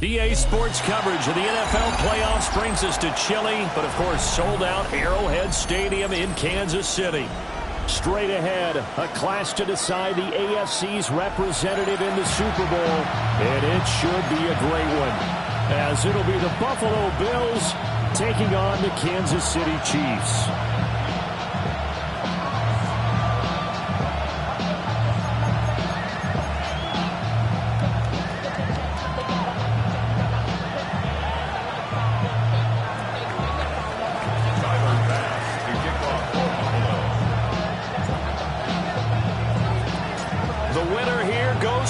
EA Sports coverage of the NFL playoffs brings us to chilly, but of course sold-out Arrowhead Stadium in Kansas City. Straight ahead, a clash to decide the AFC's representative in the Super Bowl, and it should be a great one, as it'll be the Buffalo Bills taking on the Kansas City Chiefs.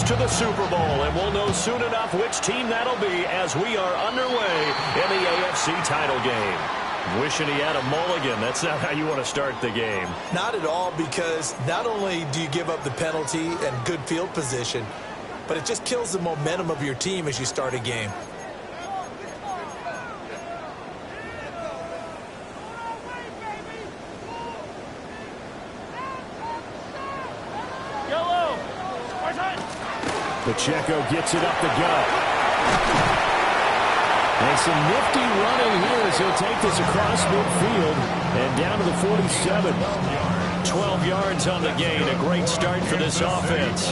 To the Super Bowl, and we'll know soon enough which team that'll be as we are underway in the AFC title game. Wishing he had a mulligan. That's not how you want to start the game. Not at all, because not only do you give up the penalty and good field position, but it just kills the momentum of your team as you start a game. Pacheco gets it up the gut. And some nifty running here as he'll take this across midfield and down to the 47. 12 yards on the gain. A great start for this offense.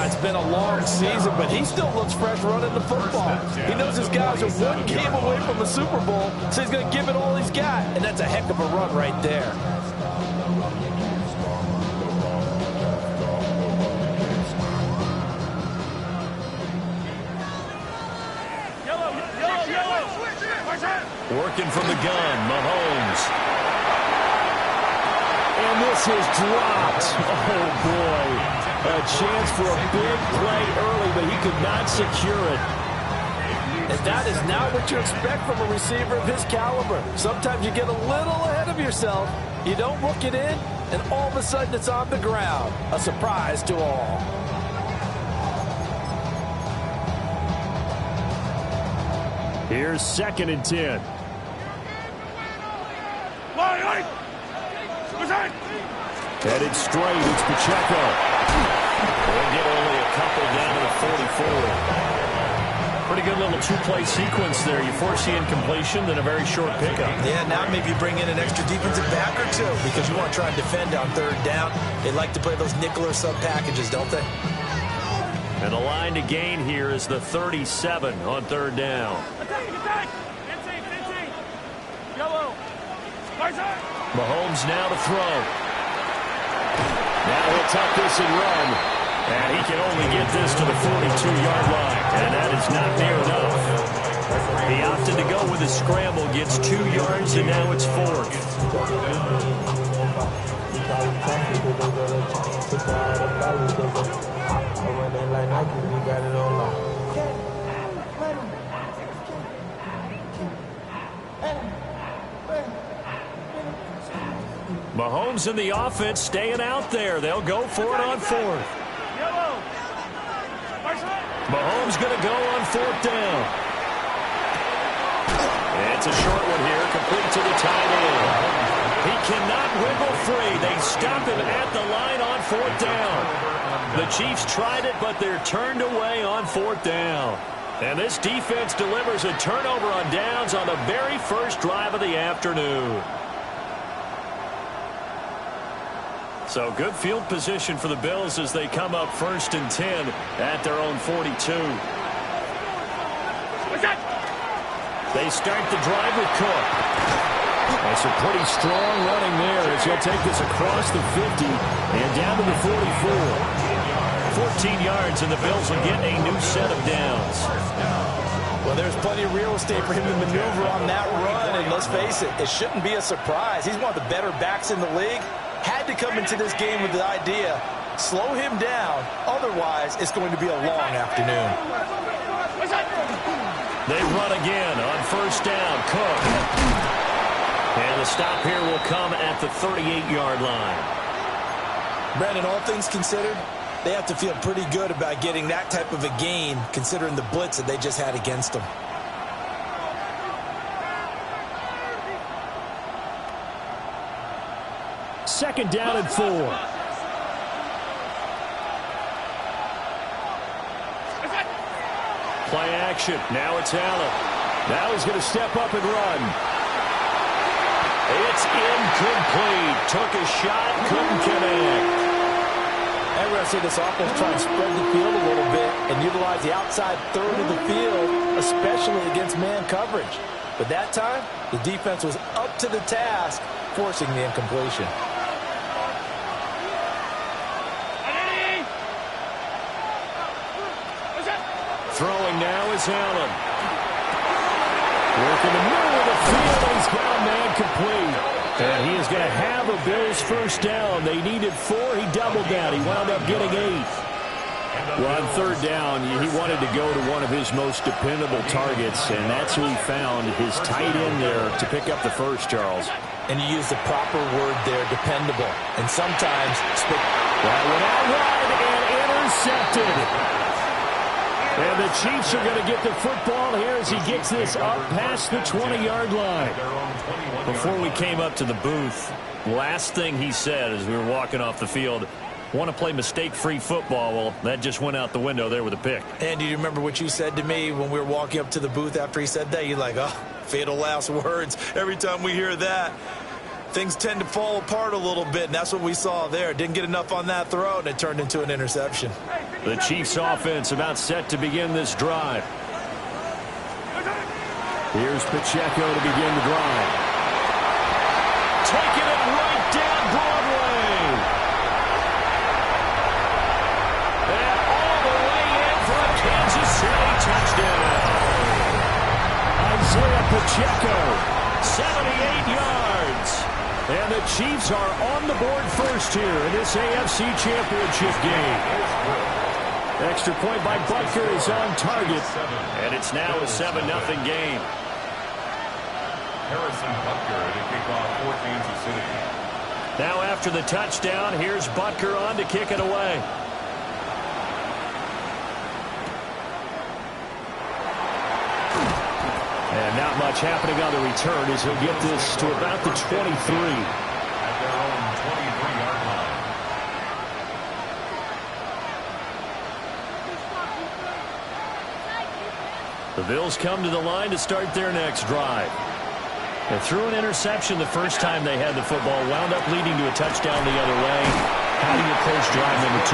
It's been a long season, but he still looks fresh running the football. He knows his guys are one game away from the Super Bowl, so he's going to give it all he's got. And that's a heck of a run right there. Working from the gun, Mahomes. And this is dropped. Oh, boy. A chance for a big play early, but he could not secure it. And that is not what you expect from a receiver of his caliber. Sometimes you get a little ahead of yourself. You don't look it in, and all of a sudden it's on the ground. A surprise to all. Here's 2nd and 10. Headed straight, it's Pacheco. They'll get only a couple down to the 44. Pretty good little two-play sequence there. You force the incompletion, then a very short pickup. Yeah, now maybe you bring in an extra defensive back or two because you want to try and defend on 3rd down. They like to play those nickel or sub packages, don't they? And the line to gain here is the 37 on 3rd down. Mahomes now to throw. Now he'll tuck this and run. And he can only get this to the 42-yard line. And that is not near enough. He opted to go with a scramble, gets 2 yards, and now it's 4th. Mahomes and the offense staying out there. They'll go for it on 4th. Mahomes going to go on 4th down. It's a short one here, complete to the tight end. He cannot wiggle free. They stop him at the line on 4th down. The Chiefs tried it, but they're turned away on 4th down. And this defense delivers a turnover on downs on the very first drive of the afternoon. So good field position for the Bills as they come up 1st and 10 at their own 42. They start the drive with Cook. That's a pretty strong running there as he'll take this across the 50 and down to the 44. 14 yards, and the Bills will get a new set of downs. Well, there's plenty of real estate for him to maneuver on that run, and let's face it, it shouldn't be a surprise. He's one of the better backs in the league. Had to come into this game with the idea, slow him down, otherwise it's going to be a long afternoon. They run again on 1st down, Cook. And the stop here will come at the 38-yard line. Brandon, all things considered, they have to feel pretty good about getting that type of a gain, considering the blitz that they just had against them. 2nd down and 4. Play action. Now it's Allen. Now he's going to step up and run. It's incomplete. Took a shot, couldn't connect. And we're going to see this offense try and spread the field a little bit and utilize the outside third of the field, especially against man coverage. But that time, the defense was up to the task, forcing the incompletion. Throwing now is Allen. Working the middle of the field. He's got a man complete. And he is going to have a Bills first down. They needed 4. He doubled down. He wound up getting 8. Well, on third down, he wanted to go to one of his most dependable targets, and that's who he found, his tight end there, to pick up the first, Charles. And you use the proper word there, dependable. And sometimes... That went out wide and intercepted. And the Chiefs are going to get the football here as he gets this up past the 20-yard line. Before we came up to the booth, last thing he said as we were walking off the field, want to play mistake-free football. Well, that just went out the window there with a pick. And do you remember what you said to me when we were walking up to the booth after he said that? You're like, oh, fatal last words. Every time we hear that, things tend to fall apart a little bit, and that's what we saw there. Didn't get enough on that throw, and it turned into an interception. The Chiefs offense about set to begin this drive. Here's Pacheco to begin the drive. Taking it right down Broadway. And all the way in for a Kansas City touchdown. Isaiah Pacheco, 78 yards. And the Chiefs are on the board first here in this AFC Championship game. Extra point by Butker is on target. And it's now a 7-0 game. Harrison Butker to kick off for Kansas City. Now after the touchdown, here's Butker on to kick it away. And not much happening on the return as he'll get this to about the 23. At their own 23-yard line. The Bills come to the line to start their next drive. They threw an interception the first time they had the football, wound up leading to a touchdown the other way. How do you approach drive number 2?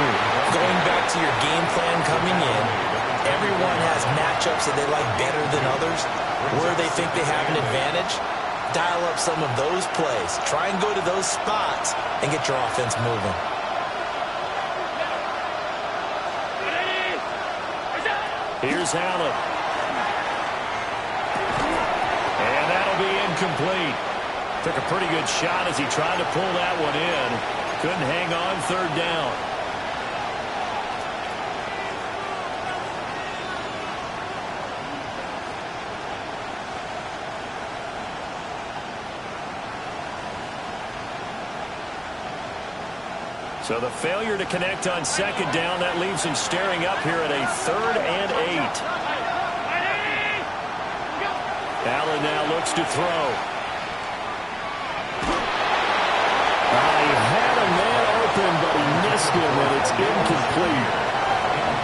Going back to your game plan coming in, everyone has matchups that they like better than others. Where they think they have an advantage, dial up some of those plays. Try and go to those spots and get your offense moving. Here's Allen. And that'll be incomplete. Took a pretty good shot as he tried to pull that one in. Couldn't hang on third down. So the failure to connect on second down, that leaves him staring up here at a 3rd and 8. Allen now looks to throw. He had a man open, but he missed him, and it's incomplete.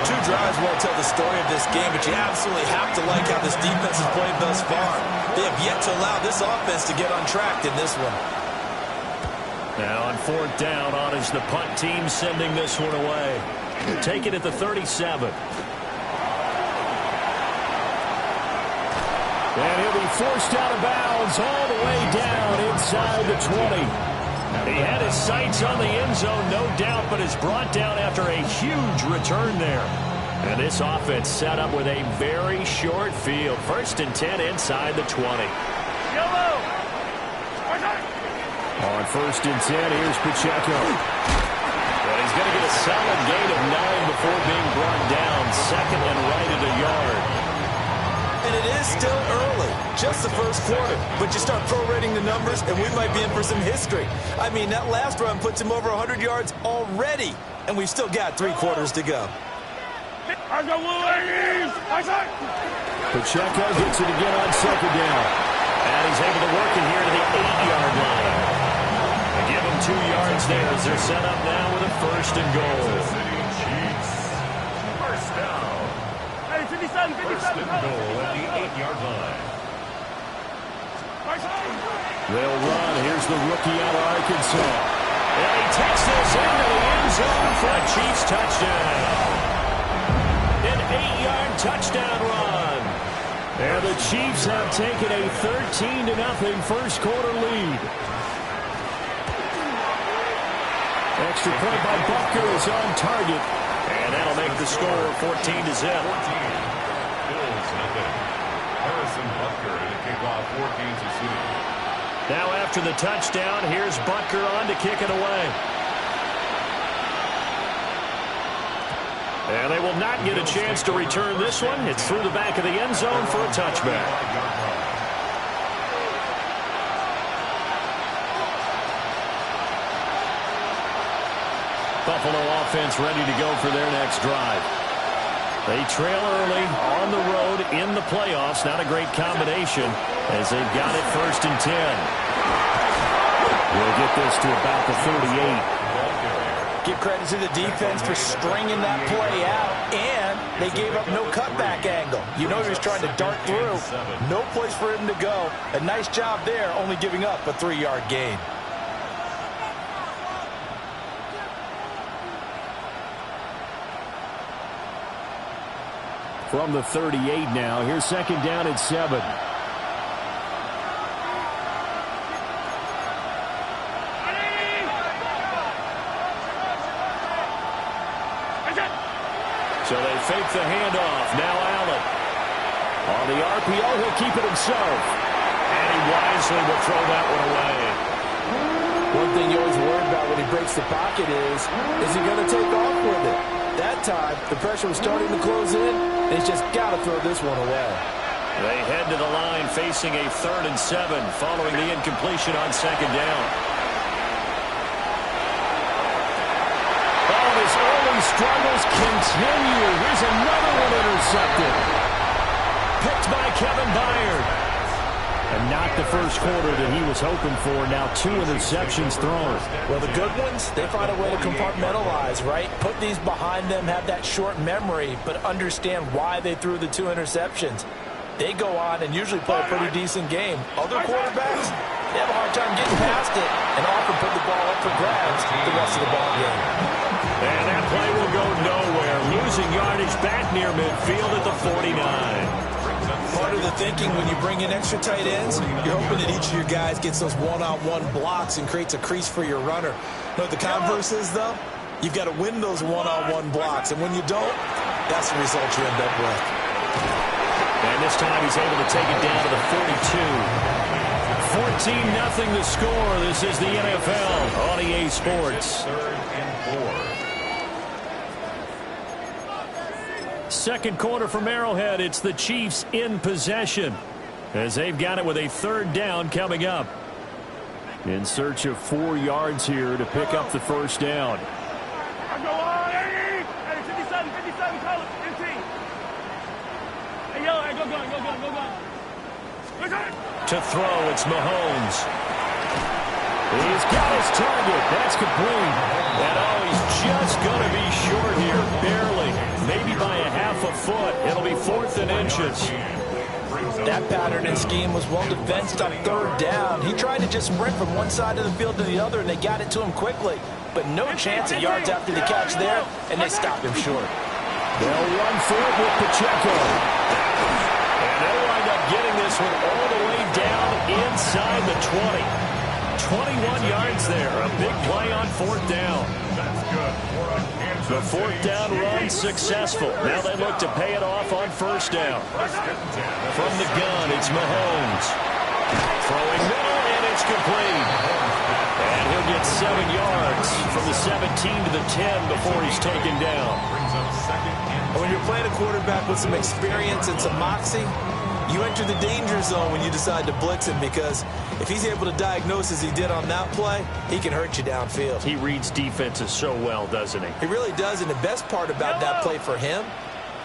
2 drives won't tell the story of this game, but you absolutely have to like how this defense has played thus far. They have yet to allow this offense to get on track in this one. Now on 4th down, on is the punt team sending this one away. Take it at the 37. And he'll be forced out of bounds all the way down inside the 20. He had his sights on the end zone, no doubt, but is brought down after a huge return there. And this offense set up with a very short field. 1st and 10 inside the 20. On 1st and 10, here's Pacheco. Well, he's going to get a solid gain of 9 before being brought down. 2nd and right at a yard. And it is still early, just the first quarter. But you start prorating the numbers, and we might be in for some history. I mean, that last run puts him over 100 yards already, and we've still got 3 quarters to go. Pacheco gets it again on 2nd down. And he's able to work it here to the 8-yard line. And give him 2 yards there as they're set up now with a 1st and goal. Kansas City Chiefs. First down. First and goal at the 8-yard line. They'll run. Here's the rookie out of Arkansas. And he takes this into the end zone for a Chiefs touchdown. An 8-yard touchdown run. And the Chiefs have taken a 13-0 first quarter lead. Extra point by Butker is on target. And that'll make the score 14-0. Bills nothing. Harrison Butker to kick off for Kansas City. Now after the touchdown, here's Butker on to kick it away. And they will not get a chance to return this one. It's through the back of the end zone for a touchback. Buffalo offense ready to go for their next drive. They trail early on the road in the playoffs. Not a great combination as they've got it 1st and 10. We'll get this to about the 38. Give credit to the defense for stringing that play out, and they gave up no cutback angle. You know he was trying to dart through. No place for him to go. A nice job there, only giving up a 3-yard gain. From the 38 now. Here's 2nd down and 7. So they fake the handoff. Now Allen. On the RPO, he'll keep it himself. And he wisely will throw that one away. One thing you always worry about when he breaks the pocket is he going to take off with it? That time, the pressure was starting to close in, and he's just got to throw this one away. They head to the line facing a 3rd and 7 following the incompletion on 2nd down. Oh, his early struggles continue. Here's another one intercepted. Picked by Kevin Byard. And not the first quarter that he was hoping for. Now 2 interceptions thrown. Well, the good ones, they find a way to compartmentalize, right? Put these behind them, have that short memory, but understand why they threw the 2 interceptions. They go on and usually play a pretty decent game. Other quarterbacks, they have a hard time getting past it and often put the ball up for grabs the rest of the ball game. And that play will go nowhere. Losing yardage back near midfield at the 49. Part of the thinking when you bring in extra tight ends, you're hoping that each of your guys gets those one-on-one blocks and creates a crease for your runner. You know what the converse is, though? You've got to win those one-on-one blocks, and when you don't, that's the result you end up with. And this time he's able to take it down to the 42. 14-0 the score. This is the NFL on EA Sports. 3rd and 4. Second quarter from Arrowhead. It's the Chiefs in possession as they've got it with a 3rd down coming up. In search of 4 yards here to pick up the 1st down. To throw, it's Mahomes. He's got his target. That's complete. And he's just going to be short here, barely. Maybe by a half a foot. It'll be 4th and inches. That pattern and scheme was well defensed on 3rd down. He tried to just sprint from one side of the field to the other, and they got it to him quickly. But no chance at yards after the catch there, and they stopped him short. They'll run for it with Pacheco. And they'll wind up getting this one all the way down inside the 20. 21 yards there. A big play on 4th down. That's good. The 4th down run successful. Now they look to pay it off on 1st down. From the gun, it's Mahomes. Throwing middle, and it's complete. And he'll get 7 yards from the 17 to the 10 before he's taken down. When you're playing a quarterback with some experience and some moxie, you enter the danger zone when you decide to blitz him, because if he's able to diagnose as he did on that play, he can hurt you downfield. He reads defenses so well, doesn't he? He really does, and the best part about that play for him,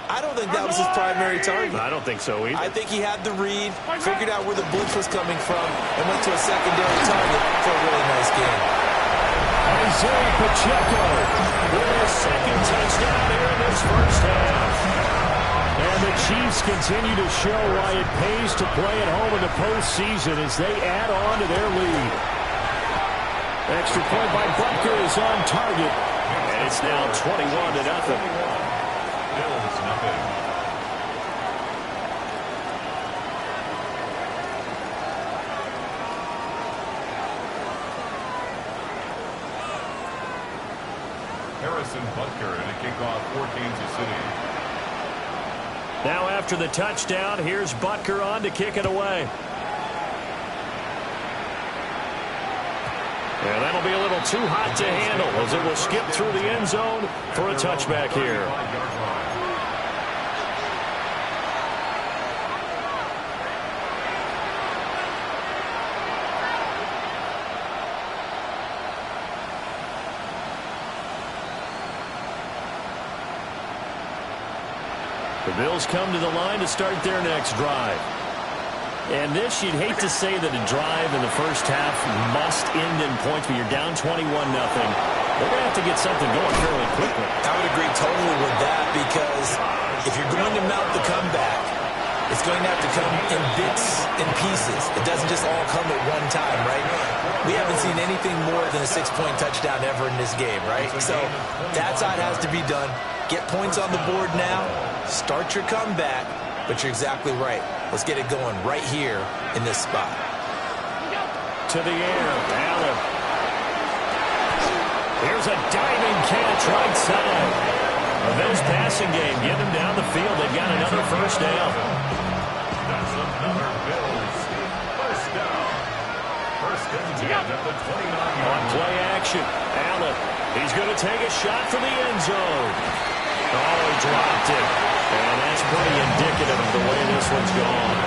I don't think that was his primary target. I don't think so either. I think he had the read, figured out where the blitz was coming from, and went to a secondary target for a really nice game. Isaiah Pacheco with his 2nd touchdown here in this 1st half. And the Chiefs continue to show why it pays to play at home in the postseason as they add on to their lead. Extra point by Butker is on target. And it's now 21-0. Bills nothing. Harrison Butker and a kickoff for Kansas City. Now after the touchdown, here's Butker on to kick it away. And that'll be a little too hot to handle as it will skip through the end zone for a touchback here. The Bills come to the line to start their next drive. And this, you'd hate to say that a drive in the first half must end in points, but you're down 21-0. They're going to have to get something going fairly quickly. I would agree totally with that because if you're going to mount the comeback, it's going to have to come in bits and pieces. It doesn't just all come at one time, right? We haven't seen anything more than a 6-point touchdown ever in this game, right? So that's how it has to be done. Get points on the board now. Start your comeback, but you're exactly right. Let's get it going right here in this spot. To the air, Allen. Here's a diving catch right side. The Bills passing game, get them down the field. They've got another first down. That's another Bills first down. First and 10 at the 29-yard On play action, Allen. He's going to take a shot from the end zone. Oh, he dropped it. And that's pretty indicative of the way this one's gone.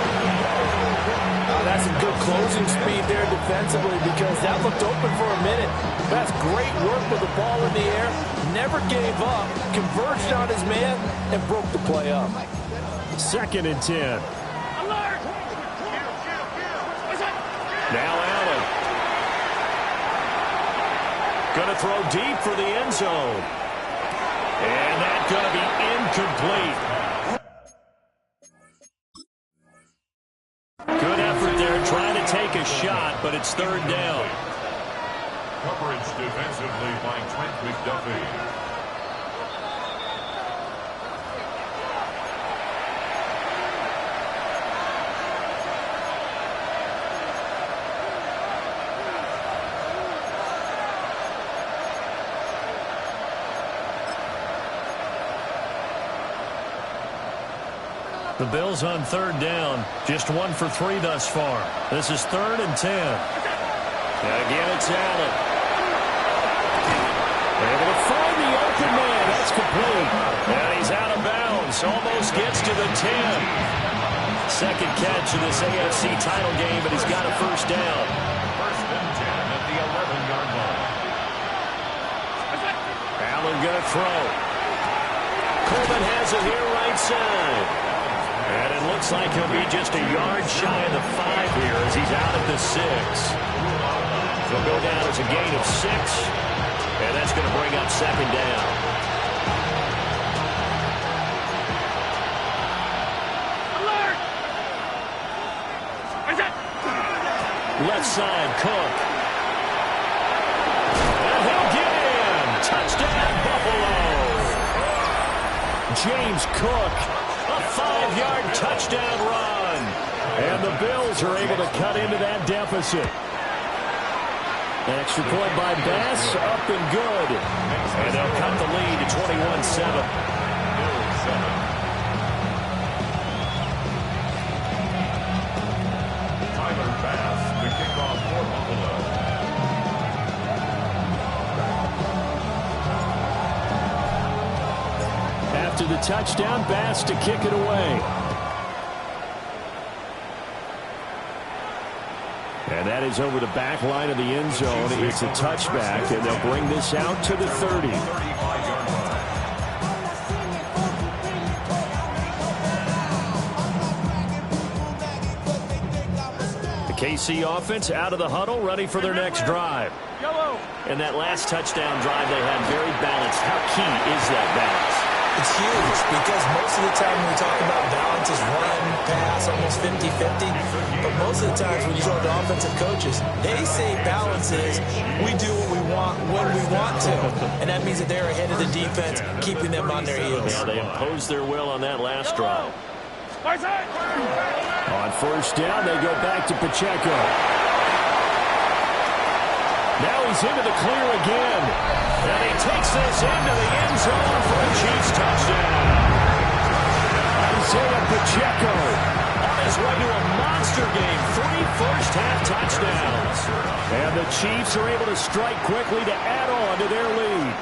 That's some good closing speed there defensively because that looked open for a minute. That's great work with the ball in the air. Never gave up. Converged on his man and broke the play up. 2nd and 10. Alert! Now Allen. Going to throw deep for the end zone. And that's going to be incomplete. Good effort there trying to take a shot, but it's 3rd down. Coverage defensively by Trent McDuffie. The Bills on 3rd down. Just 1 for 3 thus far. This is 3rd and 10. And again, it's Allen. Able to find the open man. That's complete. And he's out of bounds. Almost gets to the 10. 2nd catch in this AFC title game, but he's got a first down. First and 10 at the 11-yard line. Allen going to throw. Coleman has it here right side. And it looks like he'll be just a yard shy of the 5 here as he's out at the 6. He'll go down as a gain of 6. And that's going to bring up 2nd down. Alert! Left side, Cook. And he'll get in. Touchdown, Buffalo. James Cook. A 5-yard touchdown run. And the Bills are able to cut into that deficit. Extra point by Bass, up and good. And they'll cut the lead to 21-7. Bills 7. Tyler Bass, the kickoff for Buffalo. After the touchdown, Bass to kick it away. And that is over the back line of the end zone. It's a touchback, and they'll bring this out to the 30. 35-yard line. The KC offense out of the huddle, ready for their next drive. And that last touchdown drive they had very balanced. How key is that balance? It's huge because most of the time when we talk about balance is run, pass, almost 50-50. But most of the times when you talk to offensive coaches, they say balance is we do what we want when we want to. And that means that they're ahead of the defense, keeping them on their heels. Yeah, they imposed their will on that last drive. On first down, they go back to Pacheco. Now he's into the clear again. And he takes this into the end zone for a Chiefs touchdown. Isaiah Pacheco on his way to a monster game. 3 first-half touchdowns. And the Chiefs are able to strike quickly to add on to their lead.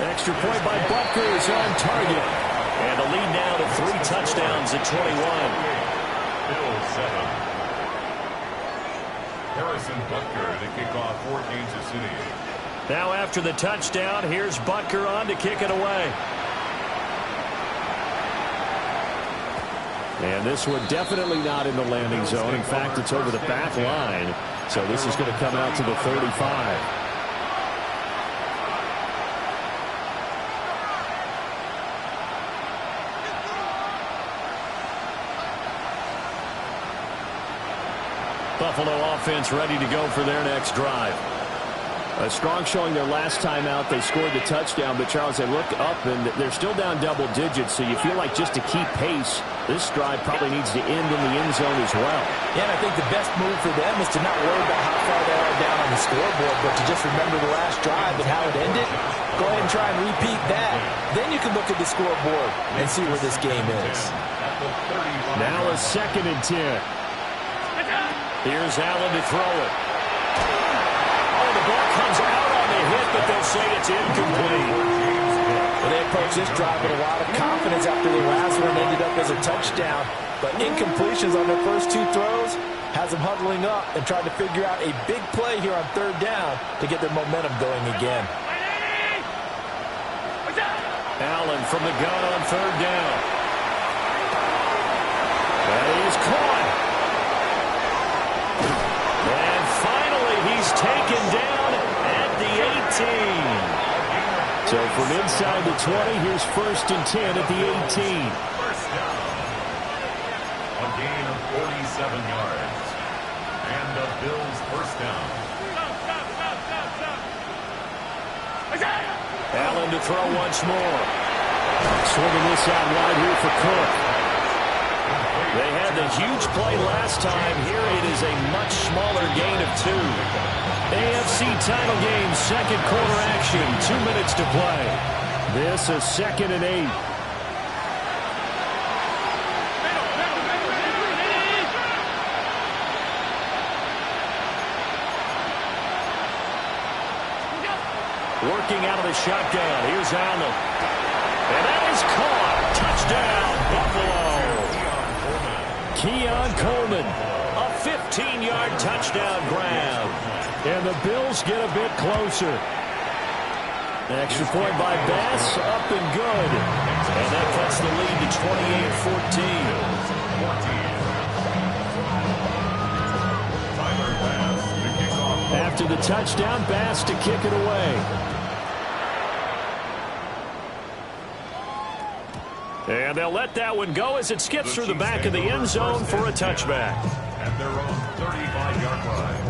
Extra point by Butker is on target. And the lead now to 3 touchdowns at 21. Bills 7. Harrison Butker to kick off for Kansas City. Now after the touchdown, here's Butker on to kick it away. And this one definitely not in the landing zone. In fact, it's over the back line. So this is going to come out to the 35. Buffalo offense ready to go for their next drive. A strong showing their last time out. They scored the touchdown, but Charles, they look up and they're still down double digits, so you feel like just to keep pace, this drive probably needs to end in the end zone as well. Yeah, and I think the best move for them is to not worry about how far they are down on the scoreboard, but to just remember the last drive and how it ended. Go ahead and try and repeat that. Then you can look at the scoreboard and see where this game is. Now a 2nd and 10. Here's Allen to throw it. Oh, the ball comes out on the hit, but they'll say it's incomplete. Well, they approached this drive with a lot of confidence after the last one ended up as a touchdown. But incompletions on their first 2 throws has them huddling up and trying to figure out a big play here on 3rd down to get their momentum going again. Allen from the gun on 3rd down. That is caught. And finally, he's taken down at the 18. So from inside the 20, here's 1st and 10 at the 18. First down. A gain of 47 yards. And the Bills first down. Allen to throw once more. Swinging this out wide here for Cook. They had the huge play last time. Here it is a much smaller gain of 2. AFC title game, 2nd quarter action. 2 minutes to play. This is 2nd and 8. Working out of the shotgun. Here's Allen. And that is caught. Touchdown, Buffalo. Keon Coleman, a 15-yard touchdown grab. And the Bills get a bit closer. Extra point by Bass, up and good. And that cuts the lead to 28-14. After the touchdown, Bass to kick it away. And they'll let that one go as it skips through the back of the end zone for a touchback. At their own 35-yard line.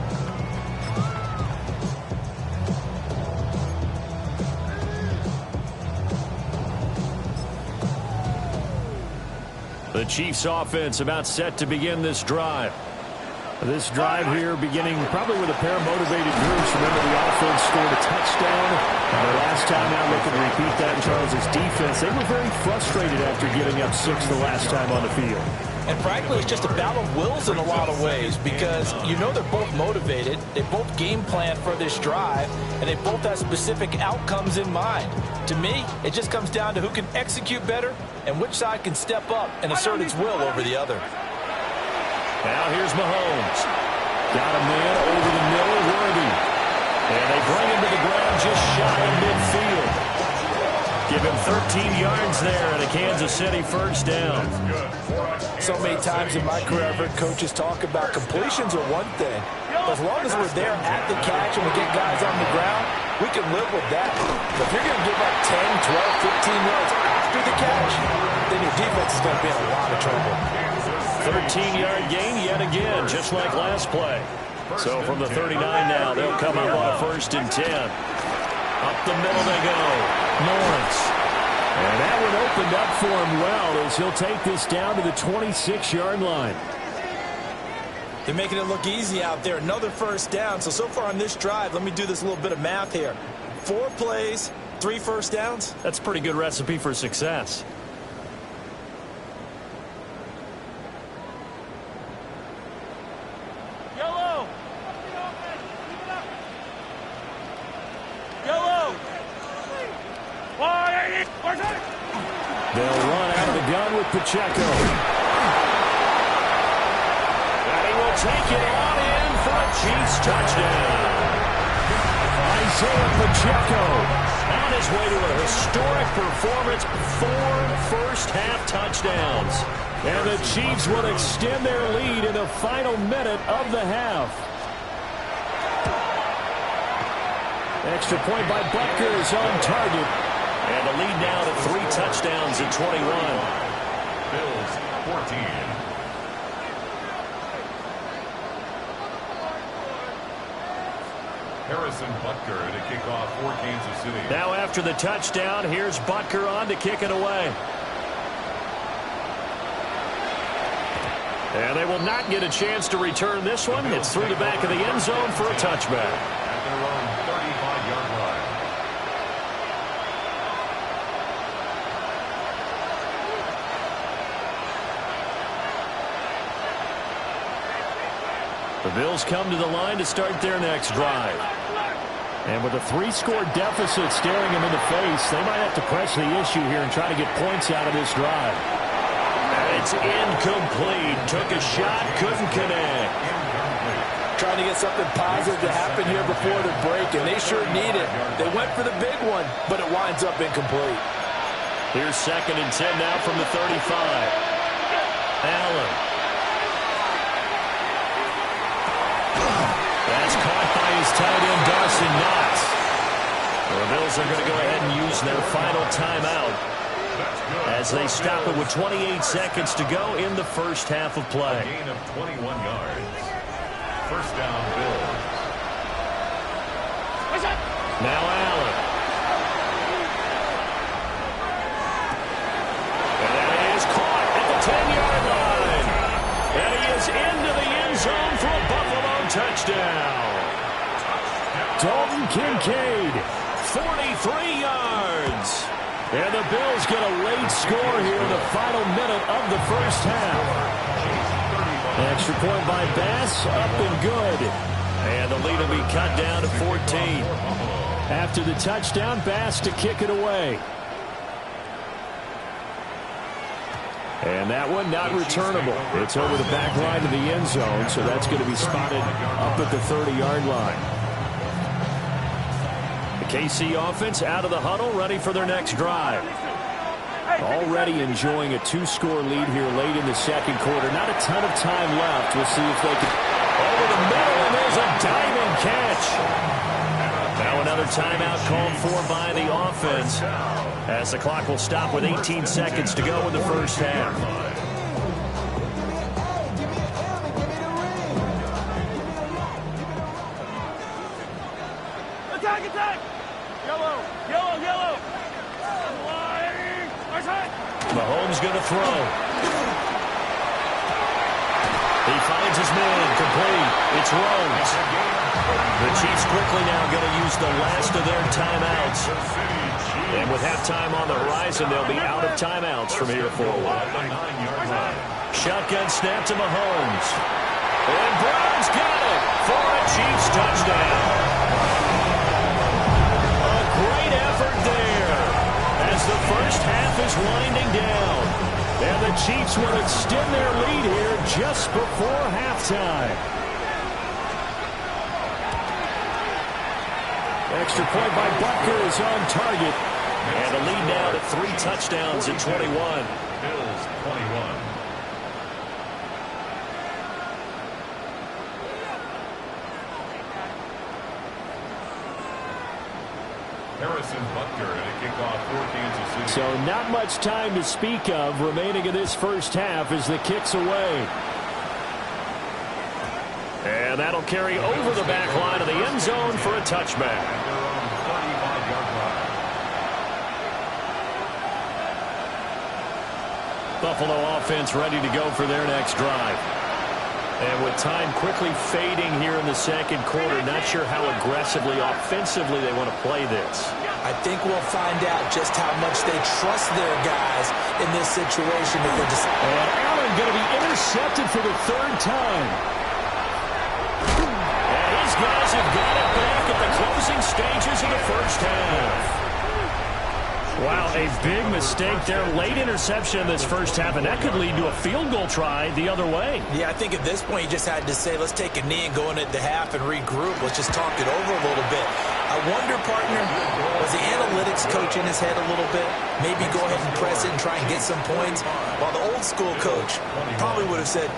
The Chiefs offense about set to begin this drive. This drive here beginning probably with a pair of motivated groups. Remember, the offense scored a touchdown. And the last time out, looking to repeat that in Charles's defense. They were very frustrated after giving up 6 the last time on the field. And frankly, it's just a battle of wills in a lot of ways because you know they're both motivated. They both game plan for this drive, and they both have specific outcomes in mind. To me, it just comes down to who can execute better and which side can step up and assert its will over the other. Now here's Mahomes. Got a man over the middle, Worthy. And they bring him to the ground just shy of midfield. Give him 13 yards there and a Kansas City first down. So many times in my career, I've heard coaches talk about completions are one thing. But as long as we're there at the catch and we get guys on the ground, we can live with that. But if you're going to give up 10, 12, 15 yards after the catch, then your defense is going to be in a lot of trouble. 13-yard gain yet again, just like last play. So from the 39 now, they'll come up on a 1st and 10. Up the middle they go. Lawrence. And that one opened up for him well as he'll take this down to the 26-yard line. They're making it look easy out there. Another 1st down. So far on this drive, let me do this little bit of math here. 4 plays, 3 1st downs. That's a pretty good recipe for success. Yellow. Yellow. They'll run out of the gun with Pacheco. And he will take it on in for a Chiefs touchdown. Isaiah Pacheco on his way to a historic performance, 4 first-half touchdowns. And the Chiefs will extend their lead in the final minute of the half. Extra point by Butker is on target. And the lead now to 3 touchdowns at 21. Bills 14. Harrison Butker to kick off for Kansas City. Now after the touchdown, here's Butker on to kick it away. And they will not get a chance to return this one. It's through the back of the end zone for a touchback. At their own 35-yard line. The Bills come to the line to start their next drive. And with a 3-score deficit staring them in the face, they might have to press the issue here and try to get points out of this drive. And it's incomplete. Took a shot, couldn't connect. Trying to get something positive to happen here before the break, and they sure need it. They went for the big one, but it winds up incomplete. Here's 2nd and 10 now from the 35. Allen. That's caught by his tight end, Dawson Knox. The Bills are going to go ahead and use their final timeout as they stop it with 28 seconds to go in the first half of play. A gain of 21 yards. 1st down, Bills. Now Allen. And that is caught at the 10-yard line. And he is into the end zone for a Buffalo touchdown. Dalton Kincaid, 43 yards. And the Bills get a late score here in the final minute of the first half. Extra point by Bass, up and good. And the lead will be cut down to 14. After the touchdown, Bass to kick it away. And that one not returnable. It's over the back line of the end zone, so that's going to be spotted up at the 30-yard line. The KC offense out of the huddle, ready for their next drive. Already enjoying a 2-score lead here late in the second quarter. Not a ton of time left. We'll see if they can... Over the middle, and there's a diving catch. Now another timeout called for by the offense, as the clock will stop with 18 seconds to go in the first half. Attack, attack! Yellow, yellow, yellow! Mahomes going to throw. He finds his man, complete. It's Rhodes. The Chiefs quickly now going to use the last of their timeouts. And with halftime on the horizon, they'll be out of timeouts from here forward. Shotgun snap to Mahomes. And Brown's got it for a Chiefs touchdown. A great effort there as the first half is winding down. And the Chiefs will extend their lead here just before halftime. Extra point by Butker is on target. And the lead now to 3 touchdowns at 21. Bills 21. Harrison Butker to kick off for Kansas City. So not much time to speak of remaining in this first half as the kick's away. And that'll carry over the back line of the end zone for a touchback. At their own 35-yard line. Buffalo offense ready to go for their next drive. And with time quickly fading here in the second quarter, not sure how aggressively, offensively they want to play this. I think we'll find out just how much they trust their guys in this situation. If they're just... And Allen going to be intercepted for the third time. And his guys have got it back at the closing stages of the first half. Wow, a big mistake there. Late interception in this first half, and that could lead to a field goal try the other way. Yeah, I think at this point you just had to say, let's take a knee and go into the half and regroup. Let's just talk it over a little bit. I wonder, partner, was the analytics coach in his head a little bit? Maybe go ahead and press it and try and get some points? While the old school coach probably would have said, take